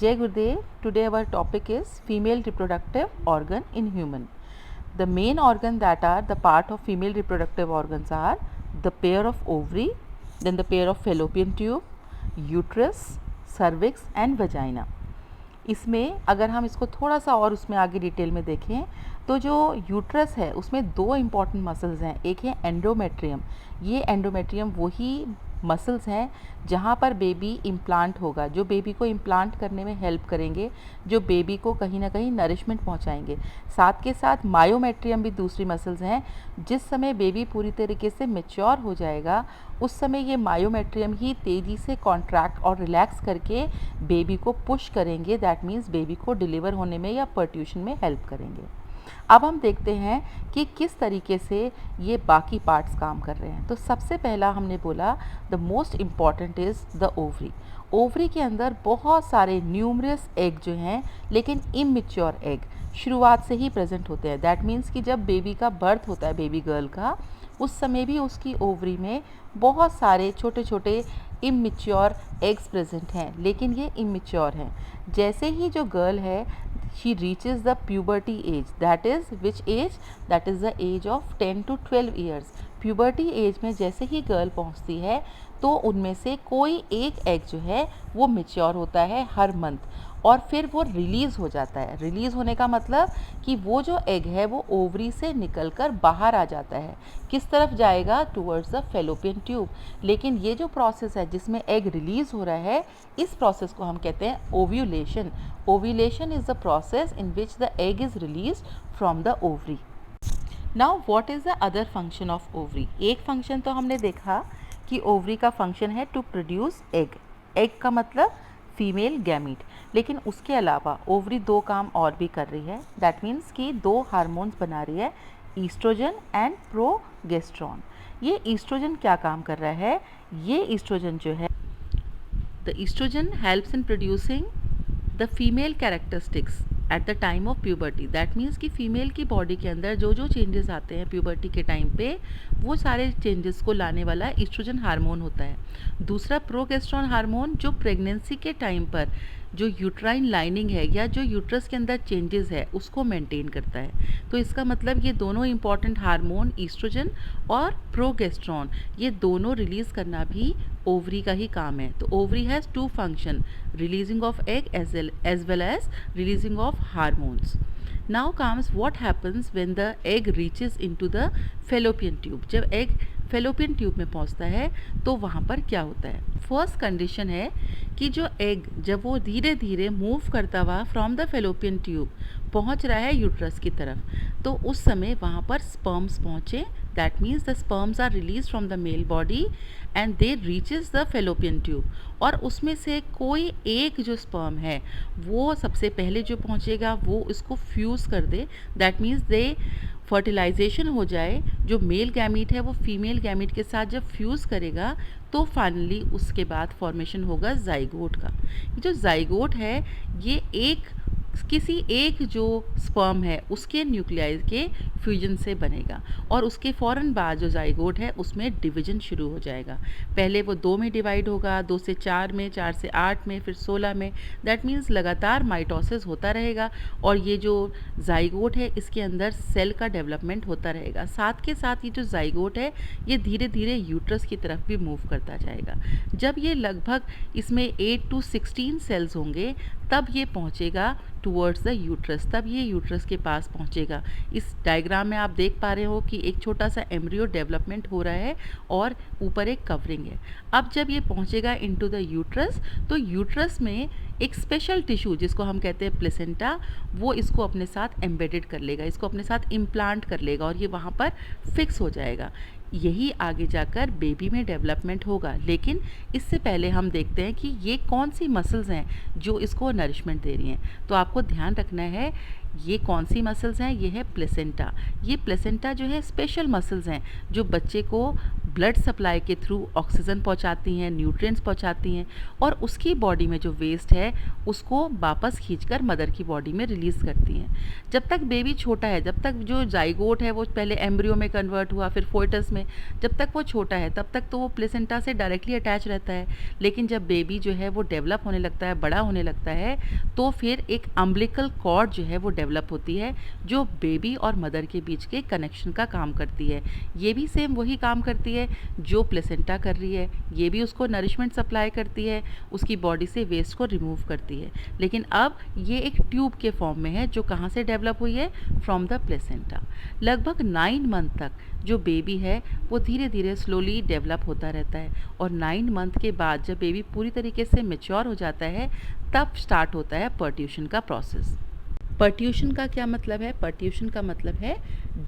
Jai Gurudev. Today our topic is female reproductive organ in human. The main organ that are the part of female reproductive organs are the pair of ovary, then the pair of fallopian tube, uterus, cervix and vagina. इसमें अगर हम इसको थोड़ा सा और उसमें आगे detail में देखें तो जो यूट्रस है उसमें दो इम्पॉर्टेंट मसल्स हैं. एक है एंडोमेट्रियम. ये एंडोमेट्रियम वही मसल्स हैं जहाँ पर बेबी इम्प्लांट होगा, जो बेबी को इम्प्लांट करने में हेल्प करेंगे, जो बेबी को कहीं ना कहीं नरिशमेंट पहुँचाएंगे. साथ के साथ मायोमेट्रियम भी दूसरी मसल्स हैं. जिस समय बेबी पूरी तरीके से मैच्योर हो जाएगा उस समय ये मायोमेट्रियम ही तेज़ी से कॉन्ट्रैक्ट और रिलैक्स करके बेबी को पुश करेंगे. दैट मीन्स बेबी को डिलीवर होने में या पर्ट्यूशन में हेल्प करेंगे. अब हम देखते हैं कि किस तरीके से ये बाकी पार्ट्स काम कर रहे हैं. तो सबसे पहला हमने बोला the most important is the ovary. Ovary के अंदर बहुत सारे न्यूमरस एग जो हैं लेकिन इमैच्योर एग शुरुआत से ही प्रेजेंट होते हैं. दैट मीन्स कि जब बेबी का बर्थ होता है बेबी गर्ल का, उस समय भी उसकी ओवरी में बहुत सारे छोटे छोटे इमैच्योर एग्स प्रेजेंट हैं, लेकिन ये इमैच्योर हैं. जैसे ही जो गर्ल है she reaches the puberty age, that is which age, that is the age of 10 to 12 years. puberty age में जैसे ही गर्ल पहुंचती है तो उनमें से कोई एक एग जो है वो मैच्योर होता है हर मंथ और फिर वो रिलीज़ हो जाता है. रिलीज़ होने का मतलब कि वो जो एग है वो ओवरी से निकलकर बाहर आ जाता है. किस तरफ जाएगा? Towards the fallopian tube. लेकिन ये जो प्रोसेस है जिसमें एग रिलीज़ हो रहा है, इस प्रोसेस को हम कहते हैं ovulation. Ovulation is the process in which the egg is release from the ovary. Now what is the other function of ovary? एक फंक्शन तो हमने देखा कि ओवरी का फंक्शन है टू प्रोड्यूस एग. एग का मतलब फीमेल गैमीट. लेकिन उसके अलावा ओवरी दो काम और भी कर रही है. दैट मीन्स कि दो हार्मोन्स बना रही है, ईस्ट्रोजन एंड प्रोगेस्ट्रॉन. ये ईस्ट्रोजन क्या काम कर रहा है? ये ईस्ट्रोजन जो है, the estrogen helps in producing the female characteristics at the time of puberty. That means कि फीमेल की बॉडी के अंदर जो जो चेंजेस आते हैं प्यूबर्टी के टाइम पे, वो सारे चेंजेस को लाने वाला ईस्ट्रोजन हार्मोन होता है. दूसरा प्रोगेस्ट्रॉन हार्मोन जो प्रेगनेंसी के टाइम पर जो यूट्राइन लाइनिंग है या जो यूट्रस के अंदर चेंजेस है उसको मेंटेन करता है. तो इसका मतलब ये दोनों इंपॉर्टेंट हार्मोन ईस्ट्रोजन और प्रोगेस्ट्रॉन, ये दोनों रिलीज़ करना भी ओवरी का ही काम है. तो ovary has to function, releasing of egg as well as releasing of hormones. Now comes what happens when the egg reaches into the fallopian tube. जब एग फेलोपियन ट्यूब में पहुंचता है तो वहाँ पर क्या होता है? फर्स्ट कंडीशन है कि जो एग जब वो धीरे धीरे मूव करता हुआ फ्रॉम द फेलोपियन ट्यूब पहुँच रहा है यूट्रस की तरफ, तो उस समय वहाँ पर स्पर्म्स पहुँचे. That means the sperms are release from the male body and they reaches the fallopian tube. और उसमें से कोई एक जो स्पर्म है वो सबसे पहले जो पहुँचेगा वो इसको फ्यूज़ कर दे. दैट मीन्स दे फर्टिलाइजेशन हो जाए. जो मेल गैमीट है वो फीमेल गैमीट के साथ जब फ्यूज़ करेगा तो फाइनली उसके बाद फॉर्मेशन होगा जाइगोट का. जो जाइगोट है ये एक किसी एक जो स्पर्म है उसके न्यूक्लियाई के फ्यूजन से बनेगा और उसके फ़ौरन बाद जो जाइगोट है उसमें डिवीजन शुरू हो जाएगा. पहले वो 2 में डिवाइड होगा, 2 से 4 में, 4 से 8 में, फिर 16 में. दैट मीन्स लगातार माइटोसिस होता रहेगा और ये जो जाइगोट है इसके अंदर सेल का डेवलपमेंट होता रहेगा. साथ के साथ ये जो जाइगोट है ये धीरे धीरे यूट्रस की तरफ भी मूव करता जाएगा. जब ये लगभग इसमें 8 to 16 सेल्स होंगे तब ये पहुँचेगा टूवर्ड्स द यूट्रस. तब ये यूट्रस के पास पहुँचेगा. इस डायग्राम में आप देख पा रहे हो कि एक छोटा सा एम्ब्रियो डेवलपमेंट हो रहा है और ऊपर एक कवरिंग है. अब जब ये पहुँचेगा इनटू द यूट्रस तो यूट्रस में एक स्पेशल टिश्यू जिसको हम कहते हैं प्लेसेंटा, वो इसको अपने साथ एम्बेडेड कर लेगा, इसको अपने साथ इम्प्लांट कर लेगा और ये वहाँ पर फिक्स हो जाएगा. यही आगे जाकर बेबी में डेवलपमेंट होगा. लेकिन इससे पहले हम देखते हैं कि ये कौन सी मसल्स हैं जो इसको नरिशमेंट दे रही हैं. तो आपको ध्यान रखना है ये कौन सी मसल्स हैं? ये है प्लेसेंटा। ये प्लेसेंटा जो है स्पेशल मसल्स हैं जो बच्चे को ब्लड सप्लाई के थ्रू ऑक्सीजन पहुंचाती हैं, न्यूट्रिएंट्स पहुंचाती हैं और उसकी बॉडी में जो वेस्ट है उसको वापस खींचकर मदर की बॉडी में रिलीज़ करती हैं। जब तक बेबी छोटा है, जब तक जो जाइगोट है वो पहले एम्ब्रियो में कन्वर्ट हुआ, फिर फोइटस में, जब तक वो छोटा है तब तक तो वो प्लेसेंटा से डायरेक्टली अटैच रहता है। लेकिन जब बेबी जो है वो डेवलप होने लगता है, बड़ा होने लगता है, तो फिर एक अम्बिलिकल कॉर्ड जो है वो डेवलप होती है जो बेबी और मदर के बीच के कनेक्शन का काम करती है। ये भी सेम वही काम करती है जो प्लेसेंटा कर रही है। ये भी उसको नरिशमेंट सप्लाई करती है, उसकी बॉडी से वेस्ट को रिमूव करती है। लेकिन अब ये एक ट्यूब के फॉर्म में है जो कहाँ से डेवलप हुई है? From the placenta. लगभग 9 मंथ तक जो बेबी है वो धीरे धीरे स्लोली डेवलप होता रहता है और 9 मंथ के बाद जब बेबी पूरी तरीके से मैच्योर हो जाता है तब स्टार्ट होता है पर्ट्यूशन का प्रोसेस। पर्ट्यूशन का क्या मतलब है? पर्ट्यूशन का मतलब है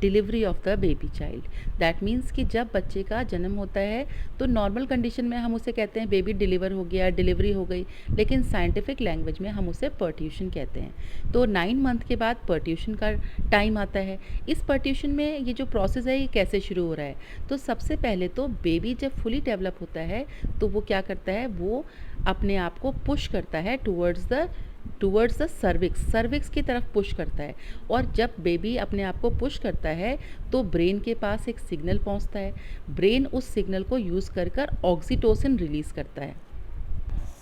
delivery of the baby child. That means कि जब बच्चे का जन्म होता है तो नॉर्मल कंडीशन में हम उसे कहते हैं बेबी डिलीवर हो गया, डिलीवरी हो गई, लेकिन साइंटिफिक लैंग्वेज में हम उसे पर्ट्यूशन कहते हैं। तो 9 मंथ के बाद पर्ट्यूशन का टाइम आता है। इस पर्ट्यूशन में ये जो प्रोसेस है ये कैसे शुरू हो रहा है? तो सबसे पहले तो बेबी जब फुली डेवलप होता है तो वो क्या करता है? वो अपने आप को पुश करता है टूवर्ड्स द सर्विक्स की तरफ पुश करता है। और जब बेबी अपने आप को पुश करता है तो ब्रेन के पास एक सिग्नल पहुंचता है। ब्रेन उस सिग्नल को यूज़ कर ऑक्सीटोसिन रिलीज़ करता है।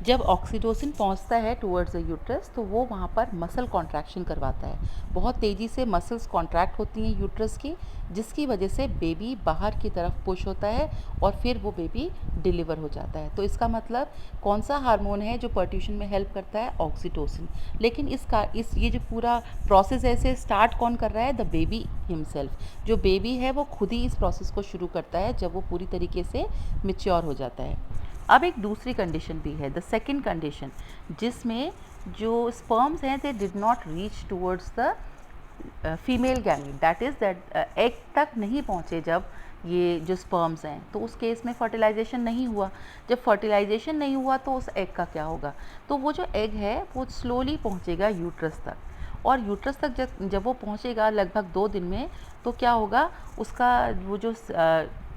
जब ऑक्सीटोसिन पहुंचता है टुवर्ड्स द यूट्रस तो वो वहाँ पर मसल कॉन्ट्रैक्शन करवाता है। बहुत तेज़ी से मसल्स कॉन्ट्रैक्ट होती हैं यूट्रस की, जिसकी वजह से बेबी बाहर की तरफ पुश होता है और फिर वो बेबी डिलीवर हो जाता है। तो इसका मतलब कौन सा हार्मोन है जो पर्ट्यूशन में हेल्प करता है? ऑक्सीटोसिन। लेकिन ये जो पूरा प्रोसेस ऐसे स्टार्ट कौन कर रहा है? The baby himself. जो बेबी है वो खुद ही इस प्रोसेस को शुरू करता है जब वो पूरी तरीके से मैच्योर हो जाता है। अब एक दूसरी कंडीशन भी है, द सेकेंड कंडीशन, जिसमें जो स्पर्म्स हैं they did not reach towards the female gamete, that is that egg तक नहीं पहुँचे। जब ये जो स्पर्म्स हैं तो उस केस में फर्टिलाइजेशन नहीं हुआ। जब फर्टिलाइजेशन नहीं हुआ तो उस एग का क्या होगा? तो वो जो एग है वो स्लोली पहुँचेगा यूट्रस तक और यूट्रस तक जब वो पहुँचेगा लगभग 2 दिन में, तो क्या होगा? उसका वो जो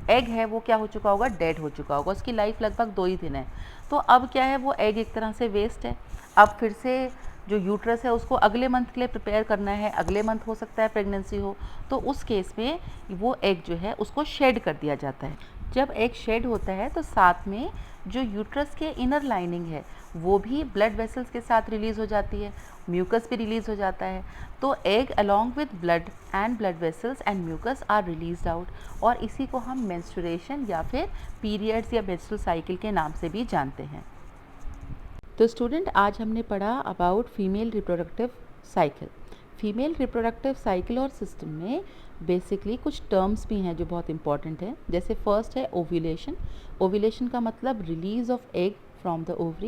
एग है वो क्या हो चुका होगा? डेड हो चुका होगा। उसकी लाइफ लगभग 2 ही दिन है। तो अब क्या है? वो एग एक तरह से वेस्ट है। अब फिर से जो यूट्रस है उसको अगले मंथ के लिए प्रिपेयर करना है। अगले मंथ हो सकता है प्रेगनेंसी हो, तो उस केस में वो एग जो है उसको शेड कर दिया जाता है। जब एग शेड होता है तो साथ में जो यूट्रस के इनर लाइनिंग है वो भी ब्लड वेसल्स के साथ रिलीज़ हो जाती है, म्यूकस भी रिलीज़ हो जाता है। तो egg along with blood and blood vessels and mucus are released out, और इसी को हम मेंस्ट्रुएशन या फिर पीरियड्स या मेंस्ट्रुअल साइकिल के नाम से भी जानते हैं। तो स्टूडेंट, आज हमने पढ़ा about female reproductive cycle. Female reproductive cycle और सिस्टम में बेसिकली कुछ टर्म्स भी हैं जो बहुत इंपॉर्टेंट हैं। जैसे फर्स्ट है ओव्यूलेशन। ओव्यूलेशन का मतलब release of egg from the ovary.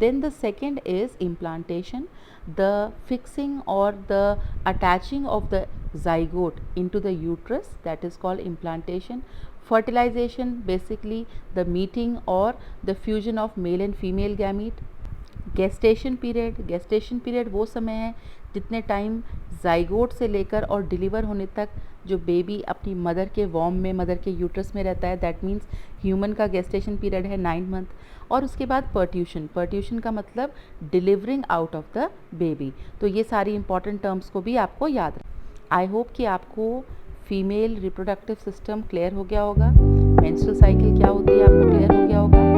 Then the second is implantation, the fixing or the attaching of the zygote into the uterus, that is called implantation. Fertilization, basically the meeting or the fusion of male and female gamete. Gestation period वो समय है जितने time zygote से लेकर और deliver होने तक जो बेबी अपनी मदर के वॉर्म में, मदर के यूट्रस में रहता है, दैट मीन्स ह्यूमन का गेस्टेशन पीरियड है 9 मंथ। और उसके बाद पर्ट्यूशन का मतलब delivering out of the baby. तो ये सारी इंपॉर्टेंट टर्म्स को भी आपको याद रखना। आई होप कि आपको फीमेल रिप्रोडक्टिव सिस्टम क्लियर हो गया होगा, मेंस्ट्रुअल साइकिल क्या होती है आपको क्लियर हो गया होगा।